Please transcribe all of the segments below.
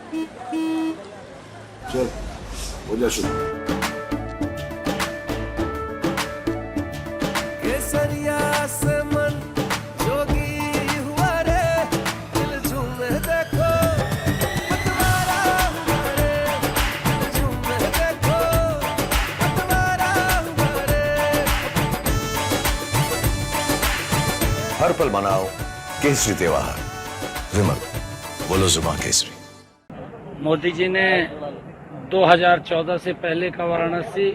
चल हो जा शुरू। केसरिया से मन जोगी हुआ रे, दिल झूमे देखो पतवारा हुआ रे, दिल झूमे देखो पतवारा हुआ रे। हर पल मनाओ केसरी त्योहार। विमल, बोलो जुबान केसरी। मोदी जी ने 2014 से पहले का वाराणसी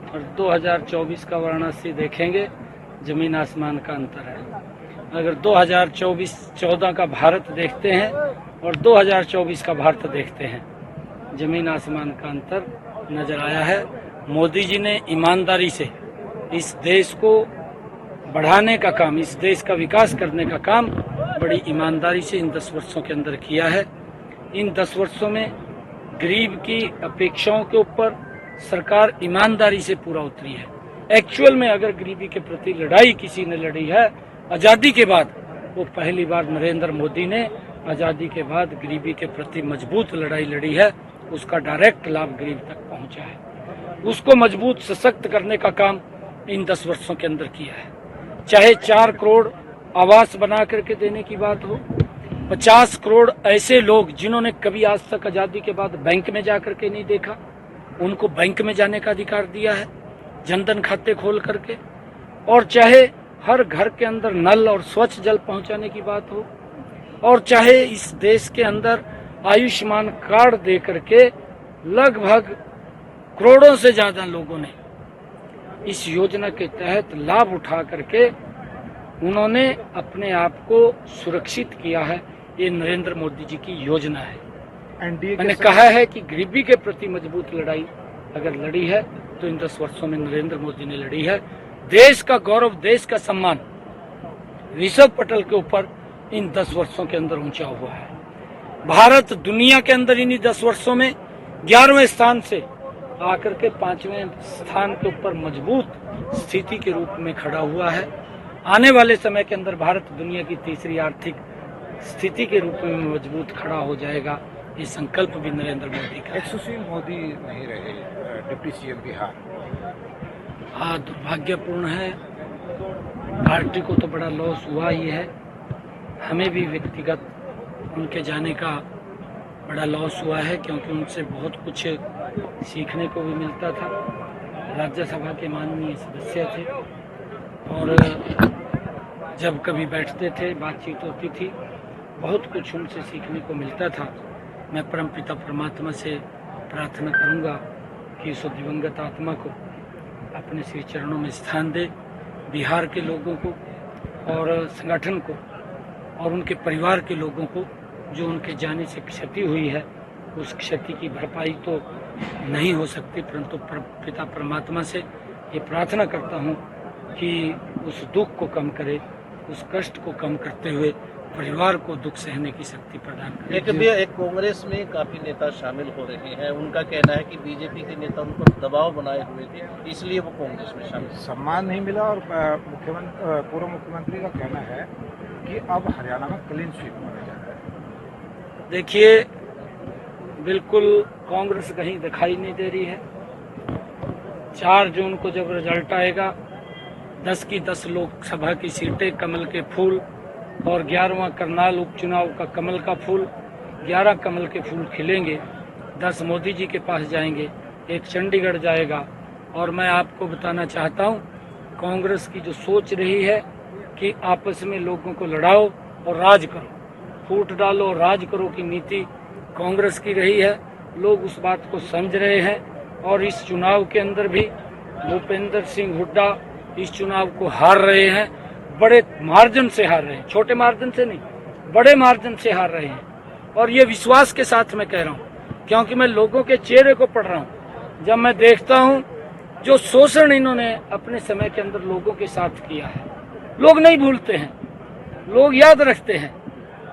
और 2024 का वाराणसी देखेंगे, जमीन आसमान का अंतर है। अगर 2014 का भारत देखते हैं और 2024 का भारत देखते हैं, जमीन आसमान का अंतर नजर आया है। मोदी जी ने ईमानदारी से इस देश को बढ़ाने का काम, इस देश का विकास करने का काम बड़ी ईमानदारी से इन 10 वर्षों के अंदर किया है। इन 10 वर्षों में गरीब की अपेक्षाओं के ऊपर सरकार ईमानदारी से पूरा उतरी है। एक्चुअल में अगर गरीबी के प्रति लड़ाई किसी ने लड़ी है आज़ादी के बाद, वो पहली बार नरेंद्र मोदी ने आज़ादी के बाद गरीबी के प्रति मजबूत लड़ाई लड़ी है। उसका डायरेक्ट लाभ गरीब तक पहुंचा है। उसको मजबूत सशक्त करने का काम इन 10 वर्षों के अंदर किया है। चाहे 4 करोड़ आवास बना करके देने की बात हो, 50 करोड़ ऐसे लोग जिन्होंने कभी आज तक आजादी के बाद बैंक में जाकर के नहीं देखा, उनको बैंक में जाने का अधिकार दिया है जनधन खाते खोल करके, और चाहे हर घर के अंदर नल और स्वच्छ जल पहुंचाने की बात हो, और चाहे इस देश के अंदर आयुष्मान कार्ड दे करके लगभग करोड़ों से ज्यादा लोगों ने इस योजना के तहत लाभ उठा करके उन्होंने अपने आप को सुरक्षित किया है। ये नरेंद्र मोदी जी की योजना है। मैंने कहा है कि गरीबी के प्रति मजबूत लड़ाई अगर लड़ी है तो इन 10 वर्षों में नरेंद्र मोदी ने लड़ी है। देश का गौरव, देश का सम्मान ऋषभ पटेल के ऊपर इन 10 वर्षों के अंदर ऊंचा हुआ है। भारत दुनिया के अंदर इन्हीं 10 वर्षों में 11वें स्थान से आकर के 5वें स्थान के ऊपर मजबूत स्थिति के रूप में खड़ा हुआ है। आने वाले समय के अंदर भारत दुनिया की तीसरी आर्थिक स्थिति के रूप में मजबूत खड़ा हो जाएगा। ये संकल्प भी नरेंद्र मोदी का है। सुशील मोदी नहीं रहे डिप्टी सीएम बिहार। हाँ, दुर्भाग्यपूर्ण है। पार्टी को तो बड़ा लॉस हुआ ही है, हमें भी व्यक्तिगत उनके जाने का बड़ा लॉस हुआ है, क्योंकि उनसे बहुत कुछ सीखने को भी मिलता था। राज्यसभा के माननीय सदस्य थे और जब कभी बैठते थे, बातचीत होती थी, बहुत कुछ उनसे सीखने को मिलता था। मैं परमपिता परमात्मा से प्रार्थना करूंगा कि उस दिवंगत आत्मा को अपने श्री चरणों में स्थान दे। बिहार के लोगों को और संगठन को और उनके परिवार के लोगों को जो उनके जाने से क्षति हुई है, उस क्षति की भरपाई तो नहीं हो सकती, परंतु पिता परमात्मा से ये प्रार्थना करता हूँ कि उस दुख को कम करे, उस कष्ट को कम करते हुए परिवार को दुख सहने की शक्ति प्रदान करे। एक कांग्रेस में काफी नेता शामिल हो रहे हैं, उनका कहना है कि बीजेपी के नेता उन पर दबाव बनाए हुए थे, इसलिए वो कांग्रेस में शामिल। सम्मान नहीं मिला और पूर्व मुख्यमंत्री का कहना है कि अब हरियाणा में क्लीन स्वीप माना जा रहा है। देखिए, बिल्कुल कांग्रेस कहीं दिखाई नहीं दे रही है। 4 जून को जब रिजल्ट आएगा, 10 की 10 लोकसभा की सीटें कमल के फूल, और 11वां करनाल उपचुनाव का कमल का फूल, 11 कमल के फूल खिलेंगे। 10 मोदी जी के पास जाएंगे, 1 चंडीगढ़ जाएगा। और मैं आपको बताना चाहता हूं, कांग्रेस की जो सोच रही है कि आपस में लोगों को लड़ाओ और राज करो, फूट डालो और राज करो की नीति कांग्रेस की रही है। लोग उस बात को समझ रहे हैं और इस चुनाव के अंदर भी भूपेंद्र सिंह हुड्डा इस चुनाव को हार रहे हैं, बड़े मार्जिन से हार रहे हैं, छोटे मार्जिन से नहीं, बड़े मार्जिन से हार रहे हैं। और ये विश्वास के साथ मैं कह रहा हूँ, क्योंकि मैं लोगों के चेहरे को पढ़ रहा हूँ। जब मैं देखता हूँ जो शोषण इन्होंने अपने समय के अंदर लोगों के साथ किया है, लोग नहीं भूलते हैं, लोग याद रखते हैं।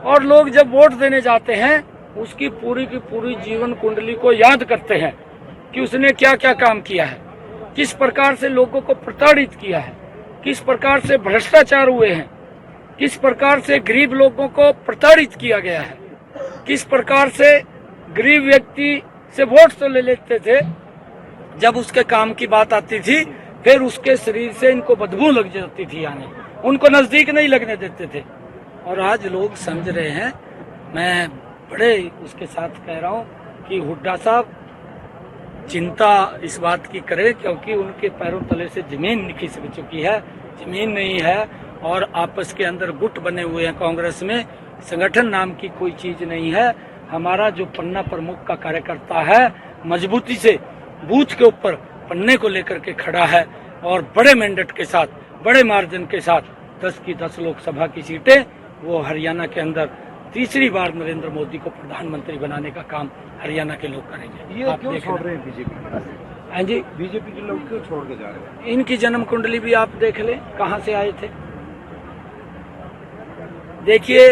और लोग जब वोट देने जाते हैं, उसकी पूरी की पूरी जीवन कुंडली को याद करते हैं कि उसने क्या क्या काम किया है, किस प्रकार से लोगों को प्रताड़ित किया है, किस प्रकार से भ्रष्टाचार हुए हैं, किस प्रकार से गरीब लोगों को प्रताड़ित किया गया है, किस प्रकार से गरीब व्यक्ति से वोट तो ले लेते थे, जब उसके काम की बात आती थी फिर उसके शरीर से इनको बदबू लग जाती थी, यानी उनको नजदीक नहीं लगने देते थे। और आज लोग समझ रहे हैं, मैं बड़े उसके साथ कह रहा हूं कि हुड्डा साहब चिंता इस बात की करें, क्योंकि उनके पैरों तले से जमीन खिसक चुकी है, जमीन नहीं है और आपस के अंदर गुट बने हुए हैं। कांग्रेस में संगठन नाम की कोई चीज नहीं है। हमारा जो पन्ना प्रमुख का कार्यकर्ता है मजबूती से बूथ के ऊपर पन्ने को लेकर के खड़ा है और बड़े मैंडेट के साथ, बड़े मार्जिन के साथ 10 की 10 लोकसभा की सीटें वो हरियाणा के अंदर तीसरी बार नरेंद्र मोदी को प्रधानमंत्री बनाने का काम हरियाणा के लोग करेंगे। ये आप क्यों देखना। छोड़ रहे हैं बीजेपी? हाँ जी, बीजेपी के लोग क्यों छोड़ के जा रहे हैं? इनकी जन्म कुंडली भी आप देख लें, कहां से आए थे। देखिए,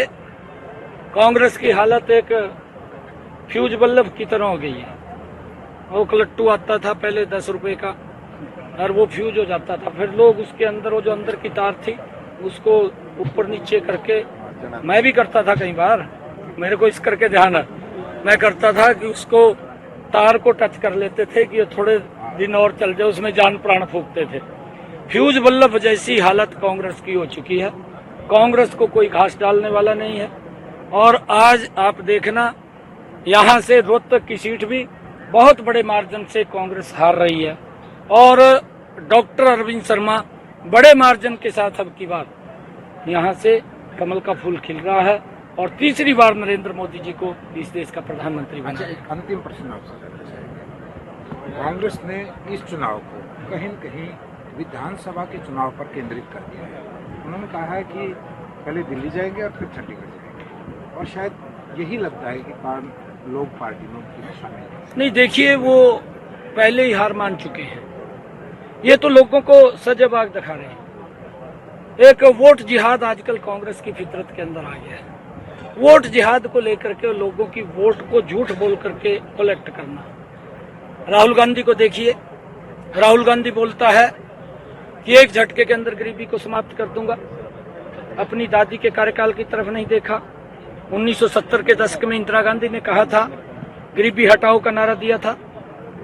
कांग्रेस की हालत एक फ्यूज बल्ब की तरह हो गई है। वो लट्टू आता था पहले 10 रुपए का और वो फ्यूज हो जाता था, फिर लोग उसके अंदर, वो जो अंदर की तार थी उसको ऊपर नीचे करके, मैं भी करता था कई बार, मेरे को इस करके ध्यान है, मैं करता था कि उसको तार को टच कर लेते थे कि ये थोड़े दिन और चल जाए, उसमें जान प्राण फूंकते थे। फ्यूज बल्ब जैसी हालत कांग्रेस की हो चुकी है। कांग्रेस को कोई घास डालने वाला नहीं है। और आज आप देखना, यहाँ से रोहतक की सीट भी बहुत बड़े मार्जिन से कांग्रेस हार रही है और डॉक्टर अरविंद शर्मा बड़े मार्जिन के साथ अब की बार यहाँ से कमल का फूल खिल रहा है और तीसरी बार नरेंद्र मोदी जी को इस देश का प्रधानमंत्री अच्छा, बनाया। एक अंतिम प्रश्न आपसे करना चाहेंगे। कांग्रेस ने इस चुनाव को कहीं न कहीं विधानसभा के चुनाव पर केंद्रित कर दिया है। उन्होंने कहा है कि पहले दिल्ली जाएंगे और फिर चंडीगढ़ जाएंगे, और शायद यही लगता है कि लोग पार्टी में शामिल हैं। नहीं, देखिए, वो पहले ही हार मान चुके हैं। ये तो लोगों को सजबाग दिखा रहे हैं। एक वोट जिहाद आजकल कांग्रेस की फितरत के अंदर आ गया है। वोट जिहाद को लेकर के लोगों की वोट को झूठ बोल करके कलेक्ट करना। राहुल गांधी को देखिए, राहुल गांधी बोलता है कि एक झटके के अंदर गरीबी को समाप्त कर दूंगा। अपनी दादी के कार्यकाल की तरफ नहीं देखा। 1970 के दशक में इंदिरा गांधी ने कहा था, गरीबी हटाओ का नारा दिया था,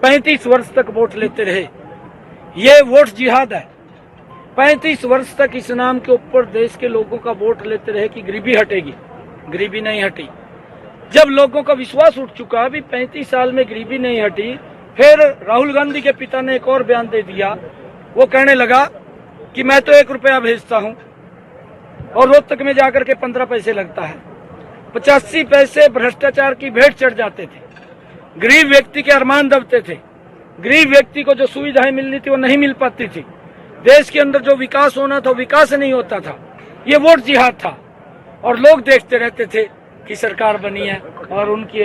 35 वर्ष तक वोट लेते रहे। ये वोट जिहाद है। 35 वर्ष तक इस नाम के ऊपर देश के लोगों का वोट लेते रहे कि गरीबी हटेगी, गरीबी नहीं हटी। जब लोगों का विश्वास उठ चुका अभी 35 साल में गरीबी नहीं हटी, फिर राहुल गांधी के पिता ने एक और बयान दे दिया। वो कहने लगा कि मैं तो 1 रुपया भेजता हूं और रोहतक में जाकर के 15 पैसे लगता है। 85 पैसे भ्रष्टाचार की भेंट चढ़ जाते थे। गरीब व्यक्ति के अरमान दबते थे। गरीब व्यक्ति को जो सुविधाएं मिलनी थी वो नहीं मिल पाती थी। देश के अंदर जो विकास होना था विकास नहीं होता था। ये वोट जिहाद था और लोग देखते रहते थे कि सरकार बनी है और उनकी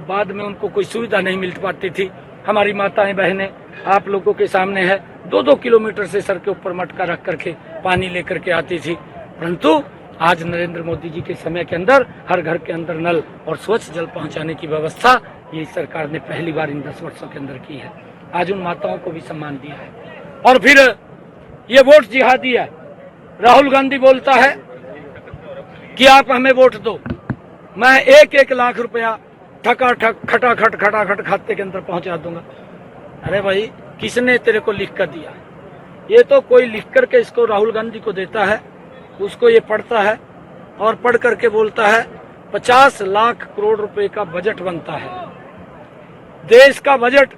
बाद में उनको कोई सुविधा नहीं मिल पाती थी। हमारी माताएं बहनें आप लोगों के सामने है, 2-2 किलोमीटर से सर के ऊपर मटका रख करके पानी लेकर के आती थी। परंतु आज नरेंद्र मोदी जी के समय के अंदर हर घर के अंदर नल और स्वच्छ जल पहुंचाने की व्यवस्था ये सरकार ने पहली बार इन 10 वर्षों के अंदर की है। आज उन माताओं को भी सम्मान दिया है। और फिर ये वोट जिहादी है। राहुल गांधी बोलता है कि आप हमें वोट दो, मैं 1-1 लाख रुपया ठकाठक खटाखट खाते के अंदर पहुंचा दूंगा। अरे भाई, किसने तेरे को लिख कर दिया? ये तो कोई लिख करके इसको राहुल गांधी को देता है, उसको ये पढ़ता है और पढ़ करके बोलता है 50 लाख करोड़ रुपए का बजट बनता है। देश का बजट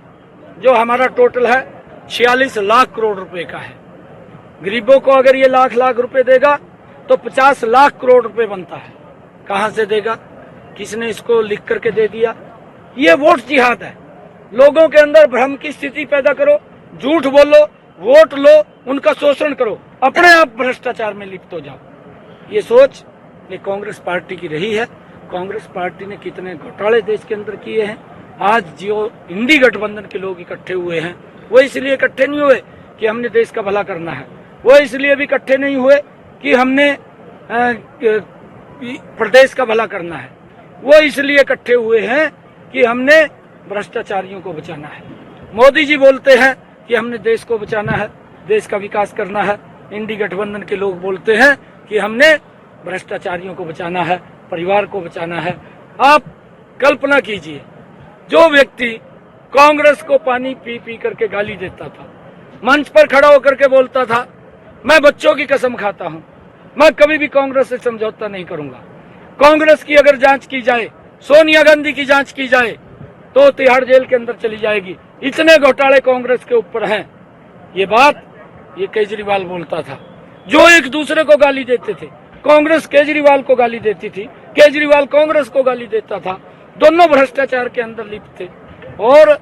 जो हमारा टोटल है 46 लाख करोड़ रुपए का है। गरीबों को अगर ये लाख रुपए देगा तो 50 लाख करोड़ रुपए बनता है। कहां से देगा? किसने इसको लिख करके दे दिया? ये वोट जिहाद है। लोगों के अंदर भ्रम की स्थिति पैदा करो, झूठ बोलो, वोट लो, उनका शोषण करो, अपने आप भ्रष्टाचार में लिप्त हो जाओ। ये सोच ये कांग्रेस पार्टी की रही है। कांग्रेस पार्टी ने कितने घोटाले देश के अंदर किए हैं। आज जो इंडी गठबंधन के लोग इकट्ठे हुए हैं वो इसलिए इकट्ठे नहीं हुए कि हमने देश का भला करना है, वो इसलिए भी इकट्ठे नहीं हुए कि हमने प्रदेश का भला करना है, वो इसलिए इकट्ठे हुए हैं कि हमने भ्रष्टाचारियों को बचाना है। मोदी जी बोलते हैं कि हमने देश को बचाना है, देश का विकास करना है। इंडी गठबंधन के लोग बोलते हैं कि हमने भ्रष्टाचारियों को बचाना है, परिवार को बचाना है। आप कल्पना कीजिए, जो व्यक्ति कांग्रेस को पानी पी पी करके गाली देता था, मंच पर खड़ा होकर के बोलता था मैं बच्चों की कसम खाता हूं, मैं कभी भी कांग्रेस से समझौता नहीं करूंगा, कांग्रेस की अगर जांच की जाए, सोनिया गांधी की जांच की जाए तो तिहाड़ जेल के अंदर चली जाएगी, इतने घोटाले कांग्रेस के ऊपर हैं। ये बात ये केजरीवाल बोलता था। जो एक दूसरे को गाली देते थे, कांग्रेस केजरीवाल को गाली देती थी, केजरीवाल कांग्रेस को गाली देता था, दोनों भ्रष्टाचार के अंदर लिप्त थे। और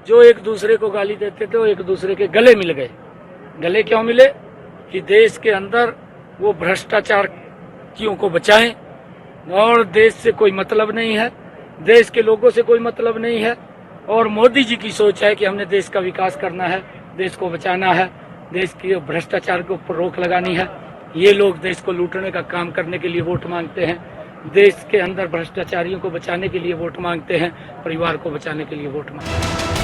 जो एक दूसरे को गाली देते थे वो एक दूसरे के गले मिल गए। गले क्यों मिले? कि देश के अंदर वो भ्रष्टाचारियों को बचाएं और देश से कोई मतलब नहीं है, देश के लोगों से कोई मतलब नहीं है। और मोदी जी की सोच है कि हमने देश का विकास करना है, देश को बचाना है, देश के भ्रष्टाचार के ऊपर रोक लगानी है। ये लोग देश को लूटने का काम करने के लिए वोट मांगते हैं, देश के अंदर भ्रष्टाचारियों को बचाने के लिए वोट मांगते हैं, परिवार को बचाने के लिए वोट मांगते हैं।